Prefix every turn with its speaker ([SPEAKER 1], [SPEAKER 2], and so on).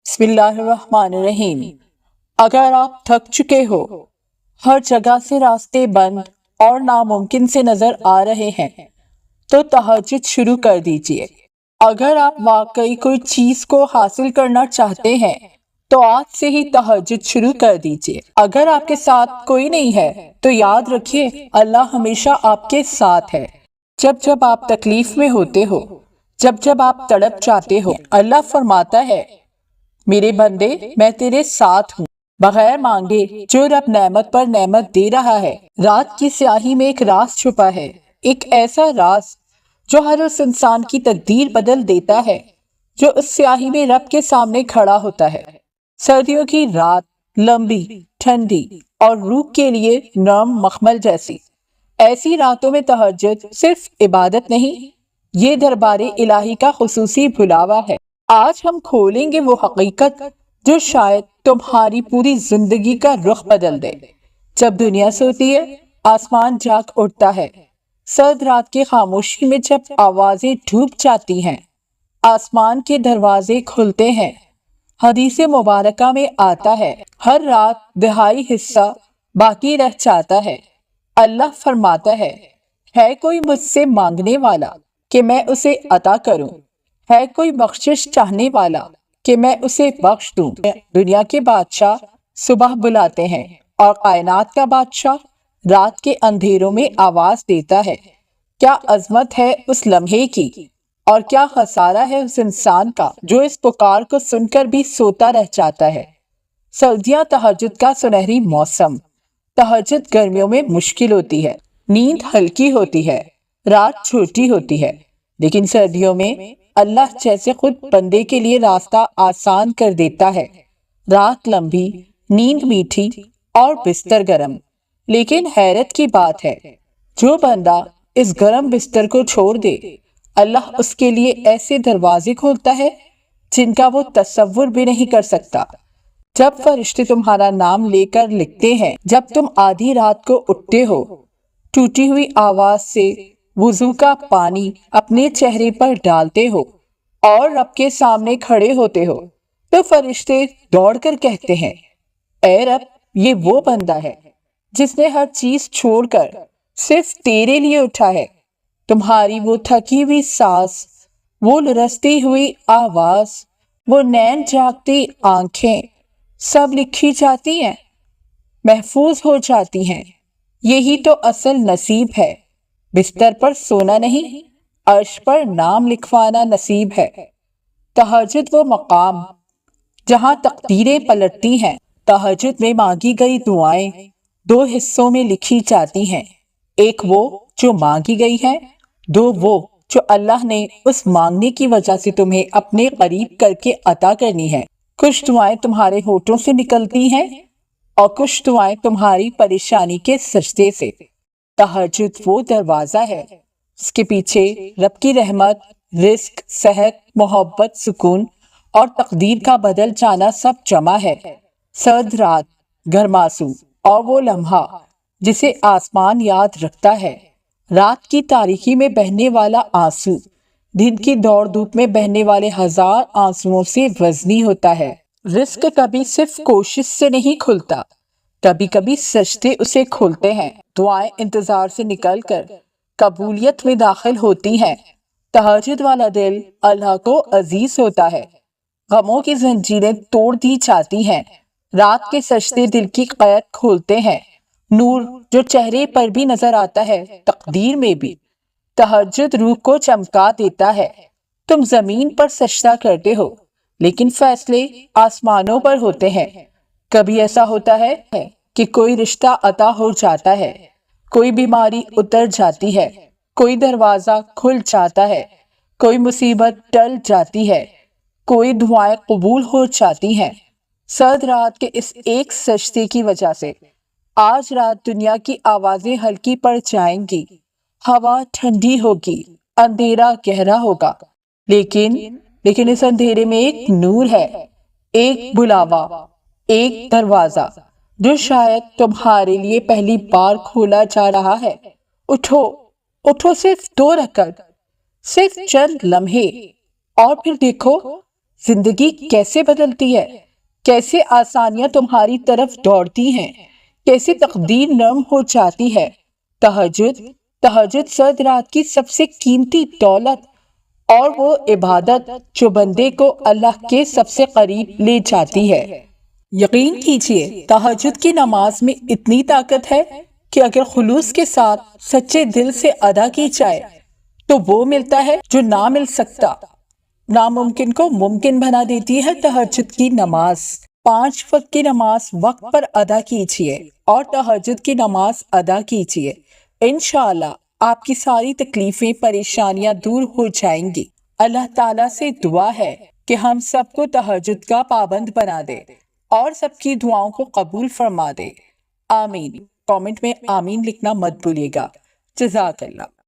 [SPEAKER 1] बिस्मिल्लाहिर्रहमानिर्रहीम। अगर आप थक चुके हो, हर जगह से रास्ते बंद और नामुमकिन से नजर आ रहे हैं, तो तहज्जुद शुरू कर दीजिए। अगर आप वाकई कोई चीज को हासिल करना चाहते हैं, तो आज से ही तहज्जुद शुरू कर दीजिए। अगर आपके साथ कोई नहीं है, तो याद रखिए अल्लाह हमेशा आपके साथ है। जब जब आप तकलीफ में होते हो, जब जब आप तड़प जाते हो, अल्लाह फरमाता है, मेरे बंदे मैं तेरे साथ हूँ। बगैर मांगे जो रब नेमत पर नेमत दे रहा है। रात की स्याही में एक राज छुपा है, एक ऐसा राज जो हर उस इंसान की तकदीर बदल देता है जो उस स्याही में रब के सामने खड़ा होता है। सर्दियों की रात लंबी, ठंडी और रूह के लिए नरम मखमल जैसी। ऐसी रातों में तहज्जुद सिर्फ इबादत नहीं, ये दरबारे इलाही का खुसूसी बुलावा है। आज हम खोलेंगे वो हकीकत जो शायद तुम्हारी पूरी जिंदगी का रुख बदल दे। जब दुनिया सोती है, आसमान जाग उठता है। सर्द रात की खामोशी में जब आवाजें डूब जाती हैं, आसमान के दरवाजे खुलते हैं। हदीस मुबारका में आता है, हर रात दिहाई हिस्सा बाकी रह जाता है। अल्लाह फरमाता है कोई मुझसे मांगने वाला कि मैं उसे अता करूं? है कोई बख्शिश चाहने वाला कि मैं उसे बख्श दूं? दुनिया के बादशाह सुबह बुलाते हैं और कायनात का बादशाह रात के अंधेरों में आवाज देता है। क्या अजमत है उस लम्हे की, और क्या खसारा है उस इंसान का जो इस पुकार को सुनकर भी सोता रह जाता है। सर्दियां तहज्जुद का सुनहरी मौसम। तहज्जुद गर्मियों में मुश्किल होती है, नींद हल्की होती है, रात छोटी होती है, लेकिन सर्दियों में अल्लाह जैसे खुद बंदे के लिए रास्ता आसान कर देता है। रात लंबी, नींद मीठी और बिस्तर गरम। लेकिन हैरत की बात है, जो बंदा इस गरम बिस्तर को छोड़ दे, अल्लाह उसके लिए ऐसे दरवाजे खोलता है जिनका वो तसव्वुर भी नहीं कर सकता। जब फरिश्ते तुम्हारा नाम लेकर लिखते हैं, जब तुम आधी रात को उठते हो, टूटी हुई आवाज से वुजू का पानी अपने चेहरे पर डालते हो और रब के सामने खड़े होते हो, तो फरिश्ते दौड़कर कहते हैं, ऐ रब, ये वो बंदा है जिसने हर चीज छोड़कर सिर्फ तेरे लिए उठा है। तुम्हारी वो थकी हुई सांस, वो लुरसती हुई आवाज, वो नैन जागती आंखें, सब लिखी जाती हैं, महफूज हो जाती हैं। यही तो असल नसीब है। बिस्तर पर सोना नहीं, अर्श पर नाम लिखवाना नसीब है। तहज्जुद वो मकाम जहां तकदीरें पलटती हैं। तहज्जुद में मांगी गई दुआएं दो हिस्सों में लिखी जाती हैं, एक वो जो मांगी गई है, दो वो जो अल्लाह ने उस मांगने की वजह से तुम्हें अपने करीब करके अता करनी है। कुछ दुआएं तुम्हारे होठों से निकलती हैं और कुछ दुआएं तुम्हारी परेशानी के सजदे से। तहज्जुद वो दरवाजा है जिसके पीछे रब की रहमत, रिस्क, सेहत, मोहब्बत, सुकून और तकदीर का बदल जाना सब जमा है। सर्द रात, गर्मासू और वो लम्हा जिसे आसमान याद रखता है। रात की तारीकी में बहने वाला आंसू दिन की दौड़ धूप में बहने वाले हजार आंसुओं से वजनी होता है। रिस्क कभी सिर्फ कोशिश से नहीं खुलता, कभी कभी सजदे उसे खोलते हैं। दुआएं इंतजार से निकलकर कबूलियत में दाखिल होती हैं। तहज्जुद वाला दिल अल्लाह को अजीज होता है। गमों की जंजीरें तोड़ दी जाती हैं। रात के सजदे दिल की कैद खोलते हैं। नूर जो चेहरे पर भी नजर आता है, तकदीर में भी। तहज्जुद रूह को चमका देता है। तुम जमीन पर सजदा करते हो, लेकिन फैसले आसमानों पर होते हैं। कभी ऐसा होता है कि कोई रिश्ता अता हो जाता है, कोई बीमारी उतर जाती है, कोई दरवाजा खुल जाता है, कोई मुसीबत टल जाती है, कोई दुआएं कबूल हो जाती हैं। सर्द रात के इस एक सजदे की वजह से आज रात दुनिया की आवाजें हल्की पड़ जाएंगी, हवा ठंडी होगी, अंधेरा गहरा होगा, लेकिन इस अंधेरे में एक नूर है, एक बुलावा, एक दरवाजा जो शायद तुम्हारे लिए पहली बार खोला जा रहा है। उठो, उठो, सिर्फ 2 रकअत, सिर्फ चंद लम्हे, और फिर देखो زندگی کیسے بدلتی ہے، کیسے آسانیاں تمہاری طرف دوڑتی ہیں، کیسے تقدیر نرم ہو جاتی ہے۔ تہجد سرد رات کی سب سے قیمتی دولت اور وہ عبادت جو بندے کو اللہ کے سب سے قریب لے جاتی ہے۔ یقین کیجئے تہجد کی نماز میں اتنی طاقت ہے کہ اگر خلوص کے ساتھ سچے دل سے ادا کی جائے تو وہ ملتا ہے جو نہ مل سکتا۔ ناممکن کو ممکن بنا دیتی ہے تہجد کی نماز۔ 5 وقت کی نماز وقت پر ادا کیجئے اور تہجد کی نماز ادا کیجئے۔ انشاءاللہ آپ کی ساری تکلیفیں پریشانیاں دور ہو جائیں گی۔ اللہ تعالیٰ سے دعا ہے کہ ہم سب کو تہجد کا پابند بنا دے اور سب کی دعاؤں کو قبول فرما دے۔ آمین۔ کامنٹ میں آمین لکھنا مت بھولیے گا۔ جزاک اللہ۔